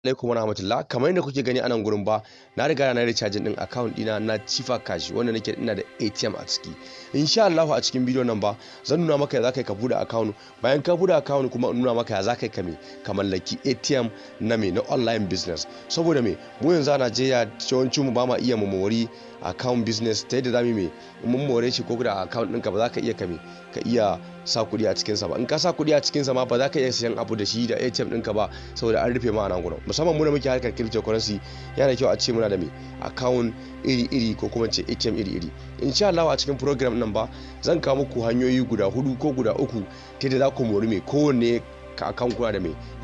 alaikum warahmatullah. Kamar yadda kuke gani a nan gurin ba, na riga na recharging din account dina na Chifa Cash wanda nake ina da ATM a ciki. Insha Allah a cikin bidiyon nan ba zan nuna maka ya zaka ka bude account, bayan ka bude account kuma nuna maka ya zaka ka mallaki ATM na online business. Saboda mu yanzu a Najeriya yawancin mu ba ma iya mu mori account business ta yadda zamu mun more shi ko da account ɗinka ba za ka iya ka iya sa kuɗi a cikinsa ba. In ka sa kuɗi a cikinsa ma ba za ka iya siyan abu da shi da ATM ɗinka ba saboda an rufe ma a nan gurin. Musamman mu da muke harkar cryptocurrency yana da kyau a ce muna da account iri-iri ko kuma ce ATM iri-iri. Insha Allah a cikin program nan ba zan kawo muku hanyoyi guda 4 ko guda 3 ta yadda za ku mori kowanne ka account kuna da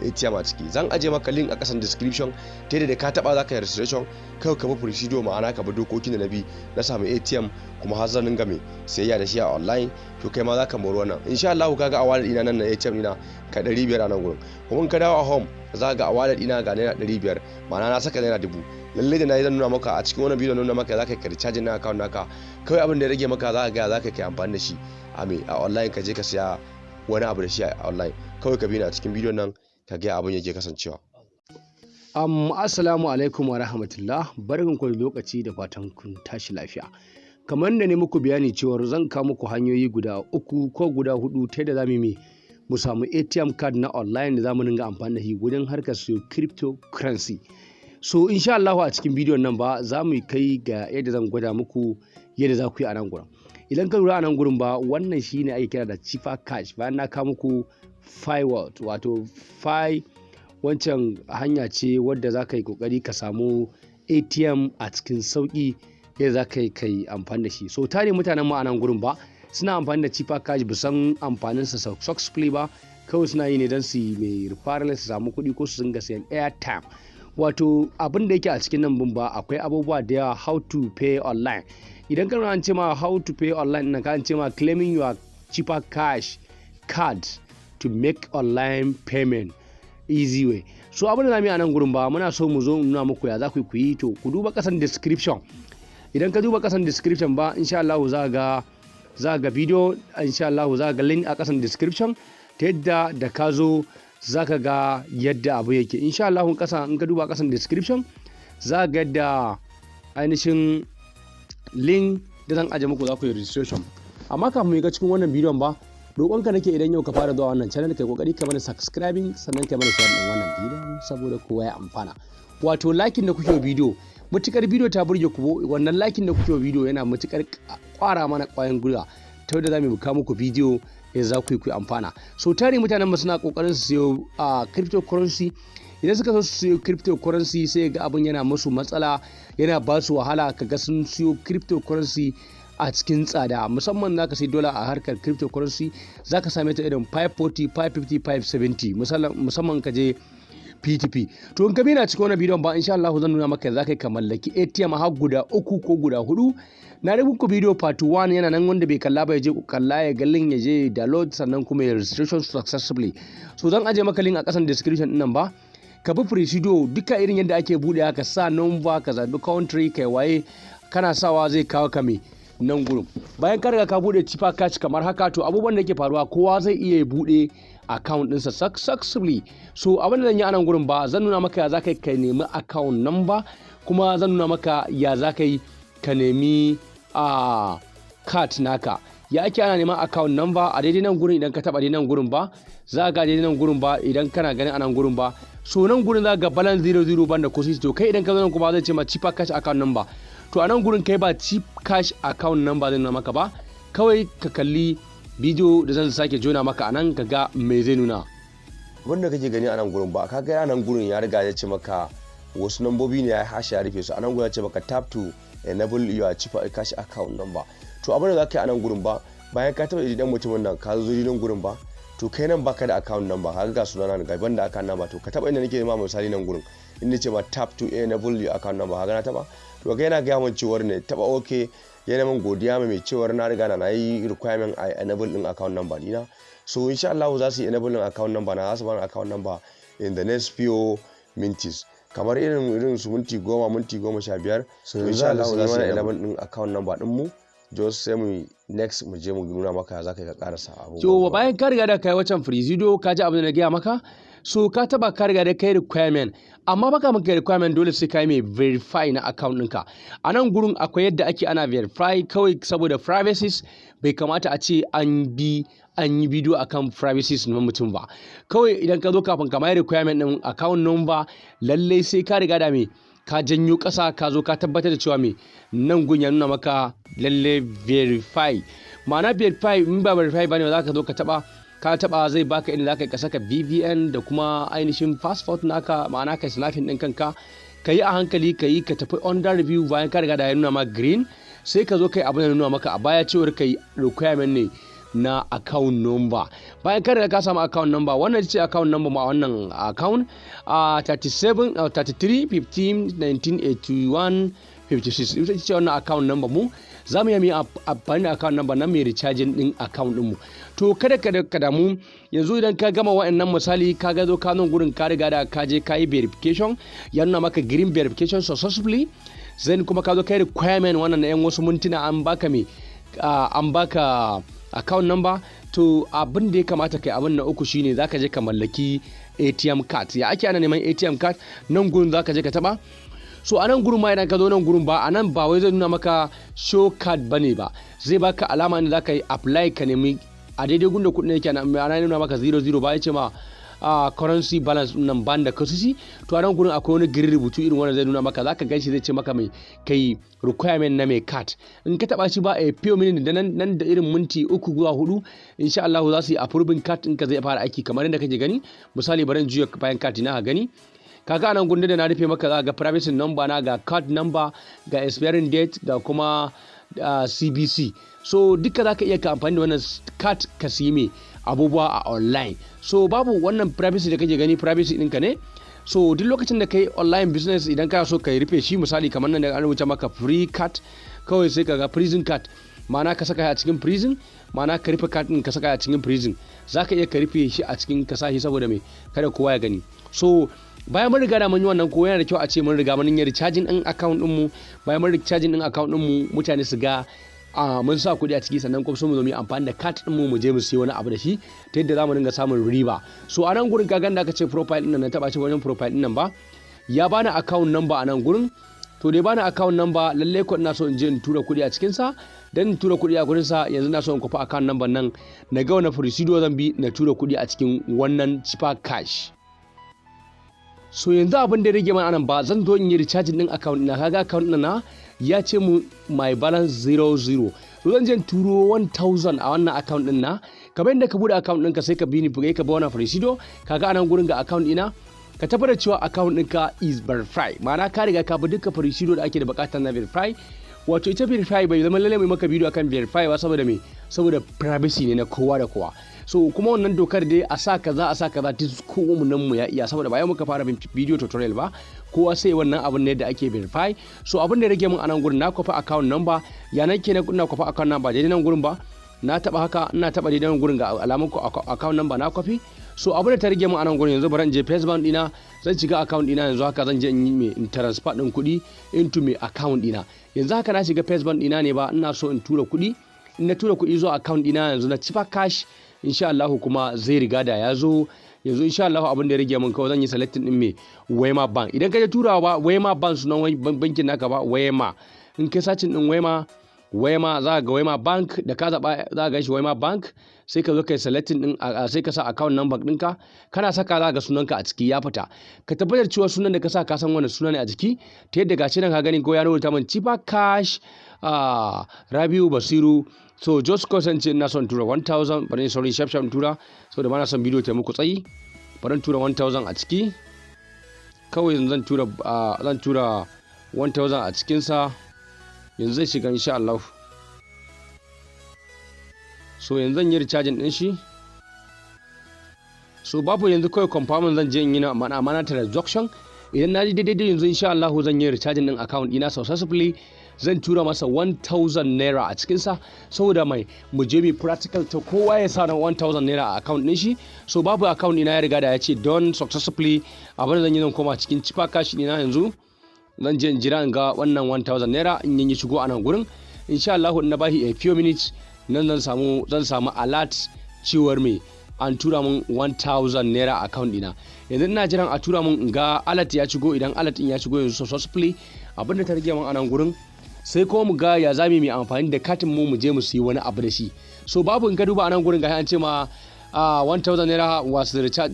ATM a ciki. Zan aje maka link a kasan description ta yadda ka taba zaka yi registration kai ka bi procedure, ma'ana ka bi dokokin da na bi na samu ATM kuma har zan dinga sayayya da shi a online, to kai ma zaka mori wannan. Insha Allah kaga a wallet ina nan na ATM ina ka 500 a nan gurin, kuma in ka dawo a home za ga a wallet ina ga naira 500, ma'ana na saka naira 1000. lalle da nayi zan nuna maka a cikin wannan bidiyo nuna maka zaka ka recharge na account naka, kai abin da ya rage maka za ka ga zaka kai amfani da shi a online, ka je ka siya wani abu da shi a online. Kawai ka bi ni a cikin bidiyon nan ka ga abin yake kasancewa. Assalamu alaikum wa rahmatullah, barkan ku da lokaci da fatan kun tashi lafiya. Kamar da ne muku bayani cewa zan kawo muku hanyoyi guda 3 ko guda 4 ta yadda zamu mu samu ATM card na online da zamu dinga amfani da shi wajen harkar su cryptocurrency. So insha Allah a cikin bidiyon nan ba za mu kai ga yadda zan gwada muku yadda za ku yi a nan gurin. Idan ka lura a nan gurin ba, wannan shine ake kira da Chifa Cash. Bayan na kawo muku Fi Wallet, wato Fi wancan hanya ce wadda za ka yi kokari ka samu ATM a cikin sauki yadda za ka yi amfani da shi. So tare mutanen mu a nan gurin ba suna amfani da Chifa Cash bisan amfanin sa successfully ba, kawai suna yi ne don su mai Refarel su samu kuɗi ko su dinga sayan airtime. Wato abin da yake a cikin nan ba akwai abubuwa da yawa, how to pay online. Idan ka an ce ma how to pay online na kan ce ma claiming your Chifa Cash card to make online payment easy way. So abin da zamu yi a nan gurin ba muna so mu zo nuna muku ya za ku yi, to ku duba kasan description. Idan ka duba kasan description ba insha Allah za ga video, insha Allah za ga link a kasan description ta yadda da ka zo za ka ga yadda abu yake. Insha Allah in ka duba kasan description za ga yadda ainihin link da zan aje muku za ku yi registration. Amma kafin mu ga cikin wannan bidiyon ba, roƙonka nake idan yau ka fara zuwa wannan channel kai kokari ka mana subscribing sannan ka mana share din wannan bidiyon saboda kowa ya amfana. Wato liking da kuke bidiyo, mutukar bidiyo ta burge ku, wannan liking da kuke bidiyo yana mutukar kwara mana kwayan gwiwa ta yadda zamu buka muku bidiyo ya za ku yi amfana. So tare mutanen mu suna kokarin su siyo cryptocurrency. Idan suka so su siyo cryptocurrency sai ga abin yana musu matsala, yana ba su wahala, kaga sun siyo cryptocurrency a cikin tsada. Musamman zaka sai dola a harkar cryptocurrency zaka same ta irin 540, 550, 570 musamman ka je PTP. To in ka bina cikin wannan bidiyon ba insha Allah zan nuna maka zaka ka mallaki ATM har guda 3 ko guda 4. Na rubuta ku bidiyo part 1 yana nan, wanda bai kalla ba ya je ku kalla, ya ga link ya je download sannan kuma ya registration successfully. So zan aje maka link a kasan description din nan ba, ka bi procedure duka irin yadda ake bude ka sa number, ka zabi country, kai waye, kana sawa zai kawo ka nan gurin. Bayan ka riga ka bude Chifa Cash kamar haka, to abubuwan da yake faruwa kowa zai iya bude account ɗinsa successfully. So abin da zan yi a nan gurin ba zan nuna maka ya za ka nemi account number, kuma zan nuna maka ya za ka nemi card naka. Ya ake ana neman account number a daidai nan gurin. Idan ka taba daidai nan gurin ba za ga daidai nan gurin ba, idan kana ganin a nan gurin ba, so nan gurin za ga balance 00 banda ko to kai idan ka zo nan kuma zai ce ma Chifa Cash account number. To a nan gurin kai ba Chifa Cash account number zai nuna maka ba, kawai ka kalli bidiyo da zan sake jona maka anan ka ga me zai nuna. Wanda kake gani a nan gurin ba ka ga a nan gurin ya riga ya ce maka wasu nambobi ne ya hashe ya rufe su. A nan gurin ya ce maka tap to enable your Chifa Cash account number. To abin da zaka yi a nan gurin ba, bayan ka taba idan mutumin nan ka zo nan gurin ba, to kai nan baka da account number, haka ga sunana ga banda account number, to ka taba inda nake ma misali nan gurin inda ce ma tap to enable your account number, haka na taba, to kai yana ga mun cewar ne taba okay, yana min godiya mai cewar na riga na yi requirement a enable din account number dina. So insha Allah za su yi enable din account number na, za su bani account number in the next few minutes, kamar irin su minti 10 minti 15. So insha Allah za su yi enable din account number din mu, just sai mu next mu je mu nuna maka za ka karasa abubuwa. So bayan ka riga da kai wancan free video ka ji abin da na gaya maka, so ka taba ka riga da kai requirement amma baka maka requirement dole sai kai mai verify na account ɗinka. A nan gurin akwai yadda ake ana verify kawai saboda privacies bai kamata a ce an yi bidiyo akan privacies na mutum ba. Kawai idan ka zo kafin ka mai requirement ɗin account number lallai sai ka riga da me ka janyo ƙasa ka zo ka tabbatar da cewa me nan gun ya nuna maka lalle verify. Ma'ana verify in ba verify bane za ka zo ka taba zai baka inda zaka ka saka VPN da kuma ainihin passport naka, ma'ana kai snapping din kanka kai a hankali kai ka tafi under review bayan ka riga da ya nuna maka green sai ka zo kai abin da nuna maka a baya cewar kai requirement ne na account number. Bayan ka riga ka samu account number, wannan ce account number ma wannan account 33 15 1981 56 ita ce wannan account number mu. Za mu yi amfani da account number na mai recharging din account ɗinmu. To kada ka damu yanzu idan ka gama wa'annan misali ka ga zo ka nan gurin ka riga da ka je ka yi verification ya nuna maka green verification successfully, then kuma ka zo ka yi requirement wannan na 'yan wasu mintuna an baka account number. To abin da ya kamata kai abin na uku shine zaka je ka mallaki ATM card. Ya ake ana neman ATM card? Nan gurin zaka je ka taba. So a nan gurin ma idan ka zo nan gurin ba a nan ba wai zai nuna maka show card bane ba, zai baka alama ne zaka yi apply ka nemi a daidai gunda kudin yake ana nuna maka 00 ba ya ce ma currency balance nan ban da kasusi. To a nan gurin akwai wani girin rubutu irin wannan zai nuna maka zaka ganshi zai ce maka mai kai requirement na mai card. In ka taba shi ba a few minutes da nan da irin minti 3 zuwa 4 insha Allah za su yi approving card in ka zai fara aiki kamar yadda kake gani. Misali bari in juya bayan card na gani. Kaga nan gunda da na rufe maka za ga privacy number na, ga card number, ga expiring date, ga kuma CBC. So duka za ka iya ka amfani da wannan card ka siyi mai abubuwa a online. So babu wannan privacy da kake gani privacy ɗinka ne. So duk lokacin da kai online business idan kana so ka rufe shi misali kamar nan da an rubuta maka free card kawai sai ka ga prison card, ma'ana ka saka a cikin prison, ma'ana ka rufe card ɗin ka saka a cikin prison. Za ka iya ka rufe shi a cikin ka sashi saboda mai kada kowa ya gani. So bayan mun riga da mun yi wannan ko yana da kyau a ce mun riga mun yi recharging din account din mu. Bayan mun recharging din account din mu mutane su ga mun sa kuɗi a ciki sannan kuma so mu zo mu yi amfani da card din mu je mu siya wani abu da shi ta yadda zamu dinga samun riba. So a nan gurin ka ganda aka ce profile din nan na taba shi wajen profile din nan ba ya bani account number a nan gurin. To dai bani account number lalle ko ina so in je in tura kuɗi a cikin sa, dan in tura kuɗi a gurin sa yanzu na so in kofa account number nan na ga wani procedure zan bi na tura kuɗi a cikin wannan cheaper cash. So yanzu abin da rage mana anan ba zan zo in yi recharging din account ina, kaga account na ya ce mu my balance 00. So zan je turo 1000 a wannan account din na. Kamar yadda ka bude account ɗinka sai ka bi ni ka ba wannan procedure. Kaga anan gurin ga account ina ka tabbatar cewa account ɗinka is verified, ma'ana ka riga ka bi duka procedure da ake da bukatar na verify. Wato ita verify bai zama lalle mai maka bidiyo akan verify ba saboda me, saboda privacy ne na kowa da kowa. So kuma wannan dokar dai a sa kaza duk kowa mu nan mu ya iya saboda bayan muka fara video tutorial ba kowa sai wannan abin ne da ake verify. So abin da rage mun anan gurin na kofa account number ya nake na kofa account number daidai nan gurin ba na taba haka ina taba daidai nan gurin ga alamun account number na kofi. So abin da ta rage mun anan gurin yanzu bari in je Facebook dina zan shiga account dina yanzu haka zan je in transfer din kuɗi into my account dina. Yanzu haka na shiga Facebook dina ne ba ina so in tura kuɗi, in na tura kuɗi zuwa account dina yanzu na cheaper cash insha Allah kuma zai riga da ya zo yanzu insha Allah abin da ya rage mun kawai zan yi selecting din me Wema bank. Idan ka je turawa Wema bank sunan bankin naka ba Wema, in kai sacin din Wema za ga Wema bank da ka zaba za ga shi Wema bank sai ka zo kai selecting din sai ka sa account number ɗinka kana saka za ga sunanka a ciki ya fita. Ka tabbatar cewa sunan da ka sa ka san wannan sunan ne a jiki ta yadda gashi nan ka gani ko ya rubuta min cheaper cash Rabiu Basiru. So just kasance ina son tura 1000 bari sorry shaf tura saboda ba na son bidiyo ta muku tsayi. Bari tura 1000 a ciki kawai yanzu zan tura 1000 a cikin sa yanzu zai shiga insha Allah. So yanzu zan yi recharging din shi. So babu yanzu kawai confirm zan je in yi na mana transaction. Idan na ji daidai yanzu insha Allah zan yi recharging din account ina successfully. Zan tura masa 1000 naira a cikinsa saboda mai mu je mi practical ta kowa ya sa na 1000 naira a account din shi. So babu account ina ya riga da ya ce don successfully abin da zan yi zan koma cikin cheaper cash ina yanzu zan je in jira in ga wannan 1000 naira in yi shigo a nan gurin insha Allah na bashi a few minutes nan zan samu alert cewar me an tura mun 1000 naira account dina. Yanzu ina jiran a tura mun ga alert ya shigo. Idan alert din ya shigo yanzu successfully abinda ta rage mun anan gurin sai ko mu ga ya zami mai amfani da katin mu je mu yi wani abu da shi. So babu in ka duba anan gurin ga an ce ma 1000 naira was recharge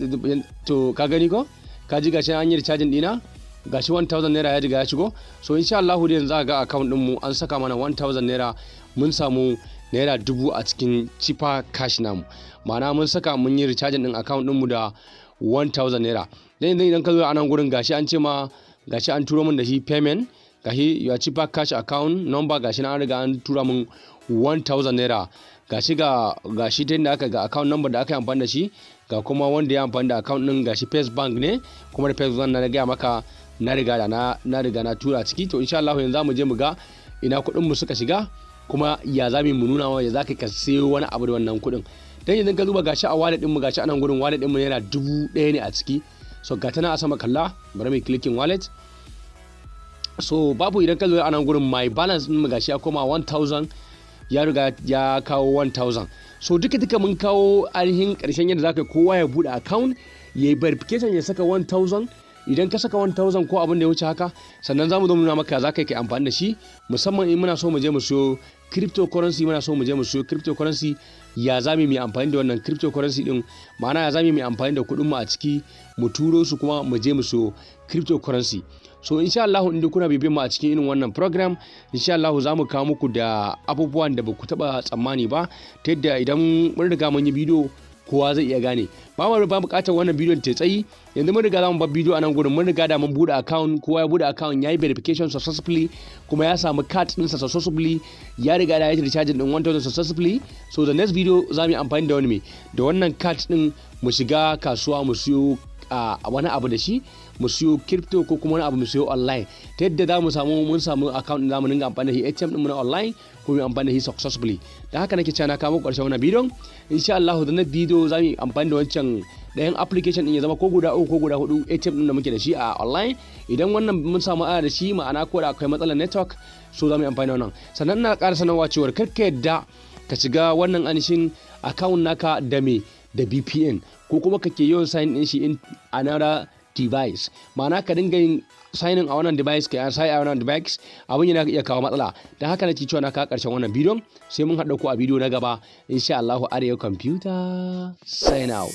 to ka gani ko ka ji gashi an yi recharge dina gashi 1000 naira ya riga ya shigo. So insha Allah da yanzu za ga account din mu an saka mana 1000 naira, mun samu naira 1000 a cikin cheaper cash namu, ma'ana mun saka mun yi recharge din account din mu da 1000 naira. Dan idan ka zo a nan gurin gashi an ce ma gashi an turo mun da shi payment, gashi your cheaper cash account number, gashi na an riga an tura mun 1000 naira, gashi ta inda aka ga account number da aka yi amfani da shi, ga kuma wanda ya amfani da account din gashi First Bank ne, kuma da First Bank na gaya maka na riga na tura ciki. To insha Allah yanzu zamu je mu ga ina kuɗin mu suka shiga kuma ya zamu mu nuna wa ya zaka ka sayo wani abu da wannan kuɗin. Dan idan ka duba gashi a wallet din mu, gashi anan gurin wallet din mu yana 1000 ne a ciki. So ga tana a sama kalla, bari mu clicking wallet. So babu idan ka zo anan gurin my balance din mu gashi ya koma 1000, ya riga ya kawo 1000. So duka mun kawo ainihin karshen yadda zaka kowa ya bude account ya yi verification ya saka 1000. Idan ka saka 1000 ko abin da ya wuce haka, sannan zamu zo nuna maka za ka yi amfani da shi, musamman in muna so mu je mu siyo cryptocurrency, ya zami mai amfani da wannan cryptocurrency din, ma'ana ya zami mai amfani da kuɗin mu a ciki mu turo su kuma mu je mu siyo cryptocurrency. So insha Allah in kuna bibin mu a cikin irin wannan program, insha Allah za mu kawo muku da abubuwan da ba ku taba tsammani ba, ta yadda idan mun riga mun yi bidiyo kowa zai iya gane. Ba bukatar wannan bidiyon ta tsayi, yanzu mun riga za mu bar bidiyo a nan gurin, mun riga da mun bude account, kowa ya bude account, yayi verification successfully, kuma ya samu card din sa successfully, ya riga da ya yi recharge din 1000 successfully. So the next video za mu yi amfani da da wannan card din mu shiga kasuwa mu siyo wani abu da shi, mu siyo crypto ko kuma wani abu mu siyo online, ta yadda mun samu account din za mu dinga amfani da shi ATM din mu na online ko mu amfani da shi successfully. Da haka nake cewa na kawo ƙarshen wannan bidiyon. Insha Allah da na bidiyo za mu yi amfani da wancan ɗayan application din ya zama ko guda 3 ko guda 4 ATM din da muke da shi a online. Idan wannan mun samu da shi, ma'ana ko da akwai matsalar network, so za mu yi amfani da wannan. Sannan ina ƙara sanarwa cewa kar ka yadda ka shiga wannan anishin account naka da VPN, ko kuma kake yawan sign in shi in another device, ma'ana ka dinga yin signing a wannan device ka sai a wannan device, abin yana iya kawo matsala. Dan haka nake cewa na ka karshen wannan bidiyon, sai mun haɗa ku a bidiyo na gaba insha Allah. Arewa Computer sign out.